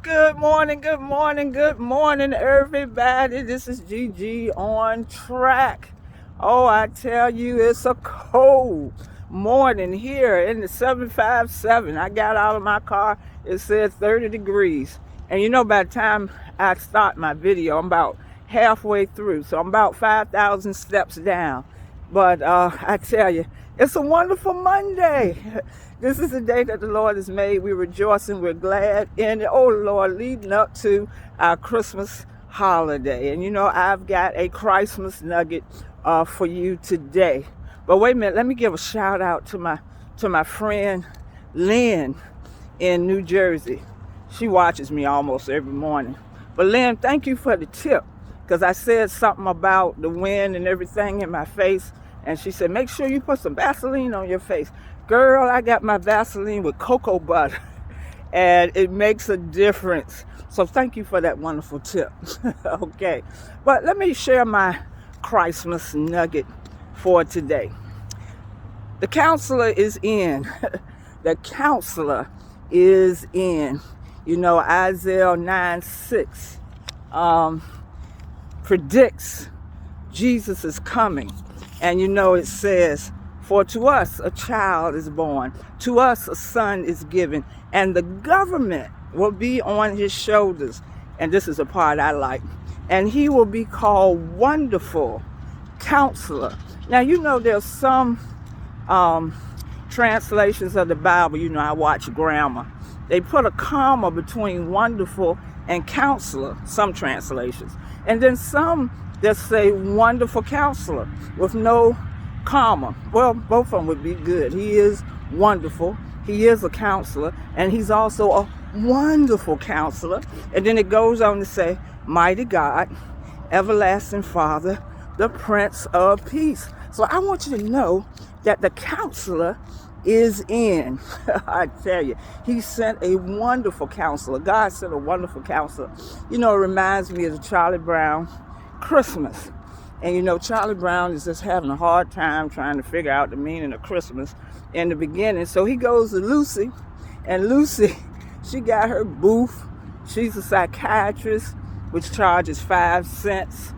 Good morning, good morning, good morning, everybody. This is Gigi on track. Oh, I tell you, it's a cold morning here in the 757. I got out of my car, it said 30 degrees. And you know, by the time I start my video, I'm about halfway through. So I'm about 5,000 steps down. But I tell you, it's a wonderful Monday. This is the day that the Lord has made. We're rejoicing. We're glad in it. Oh, Lord, leading up to our Christmas holiday. And you know, I've got a Christmas nugget for you today. But wait a minute. Let me give a shout out to my friend Lynn in New Jersey. She watches me almost every morning. But Lynn, thank you for the tip, because I said something about the wind and everything in my face. And she said, make sure you put some Vaseline on your face. Girl, I got my Vaseline with cocoa butter, and it makes a difference. So thank you for that wonderful tip. Okay, but let me share my Christmas nugget for today. The counselor is in. The counselor is in. You know, Isaiah 9:6 predicts Jesus is coming. And you know, it says, for to us a child is born, to us a son is given, and the government will be on his shoulders. And this is a part I like. And he will be called Wonderful Counselor. Now, you know, there's some translations of the Bible, you know, I watch grammar. They put a comma between wonderful and counselor, some translations. And then some that say wonderful counselor with no comma. Well, both of them would be good. He is wonderful. He is a counselor, and he's also a wonderful counselor. And then it goes on to say, mighty God, everlasting Father, the Prince of Peace. So I want you to know that the counselor is in. I tell you, he sent a wonderful counselor. God sent a wonderful counselor. You know, it reminds me of the Charlie Brown Christmas. And you know, Charlie Brown is just having a hard time trying to figure out the meaning of Christmas in the beginning. So he goes to Lucy, and Lucy, she got her booth. She's a psychiatrist, which charges 5 cents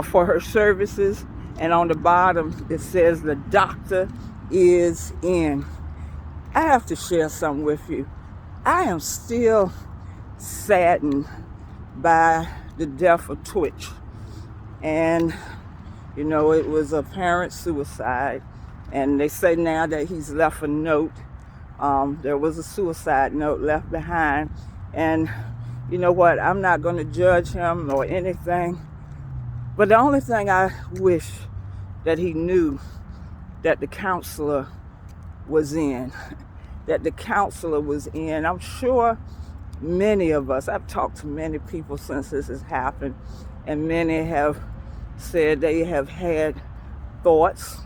for her services. And on the bottom, it says the doctor is in. I have to share something with you. I am still saddened by the death of Twitch. And, you know, it was apparent suicide. And they say now that he's left a note. There was a suicide note left behind. And you know what? I'm not going to judge him or anything. But the only thing I wish that he knew, that the counselor was in. That the counselor was in. I'm sure many of us, I've talked to many people since this has happened, and many have said they have had thoughts,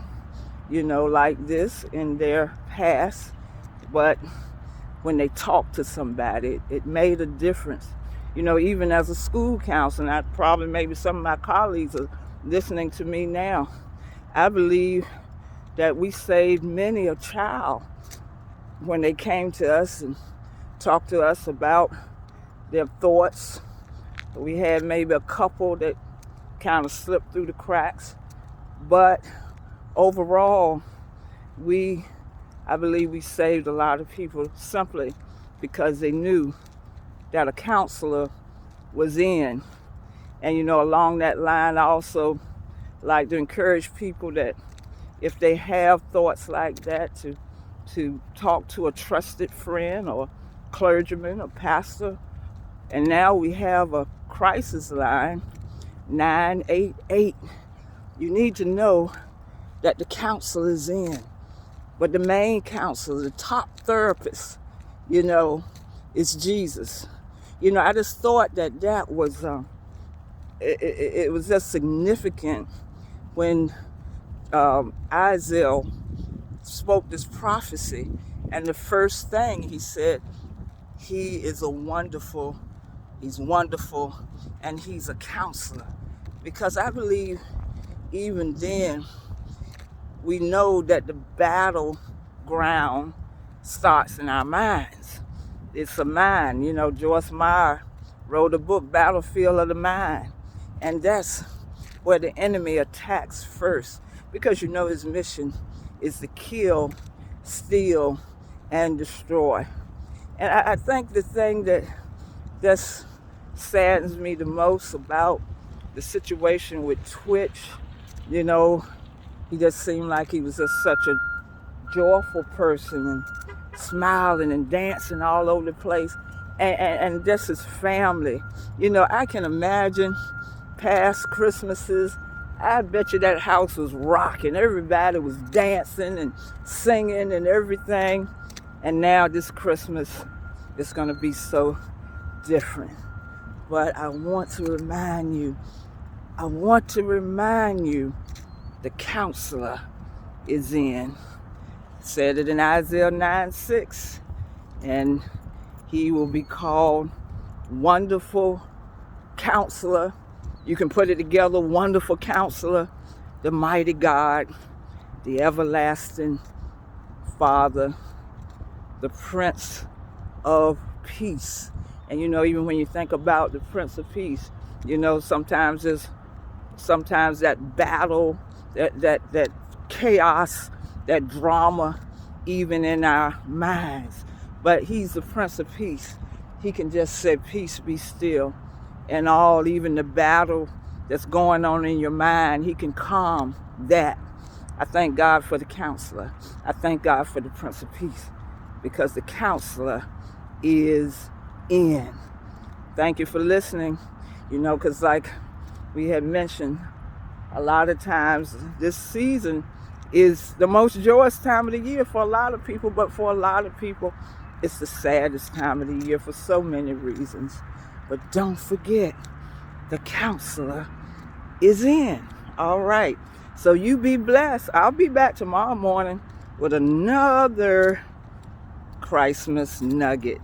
you know, like this in their past. But when they talk to somebody, it made a difference. You know, even as a school counselor, I probably maybe some of my colleagues are listening to me now. I believe that we saved many a child when they came to us and talked to us about their thoughts. We had maybe a couple that kind of slipped through the cracks. But overall, I believe we saved a lot of people simply because they knew that a counselor was in. And you know, along that line, I also like to encourage people that if they have thoughts like that, to talk to a trusted friend or clergyman or pastor. And now we have a crisis line, 988. You need to know that the counselor is in. But the main counselor, the top therapist, you know, is Jesus. You know, I just thought that was, it was just significant when Isaiah spoke this prophecy. And the first thing he said, he is he's wonderful, and he's a counselor. Because I believe even then, we know that the battleground starts in our minds. It's a mind. You know, Joyce Meyer wrote a book, Battlefield of the Mind. And that's where the enemy attacks first, because you know his mission is to kill, steal, and destroy. And I think the thing that saddens me the most about the situation with Twitch, you know, he just seemed like he was just such a joyful person and smiling and dancing all over the place. And just his family. You know, I can imagine past Christmases, I bet you that house was rocking. Everybody was dancing and singing and everything. And now this Christmas is going to be so different. But I want to remind you, the counselor is in. Said it in Isaiah 9:6. And he will be called Wonderful Counselor. You can put it together, Wonderful Counselor, the Mighty God, the Everlasting Father, the Prince of Peace. And you know, even when you think about the Prince of Peace, you know, sometimes that battle, that chaos, that drama, even in our minds. But he's the Prince of Peace. He can just say, peace, be still. And all, even the battle that's going on in your mind, he can calm that. I thank God for the counselor. I thank God for the Prince of Peace, because the counselor is in. Thank you for listening. You know, because like we had mentioned, a lot of times this season is the most joyous time of the year for a lot of people, but for a lot of people, it's the saddest time of the year for so many reasons. But don't forget, the counselor is in. All right. So you be blessed. I'll be back tomorrow morning with another Christmas nugget.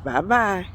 Bye-bye.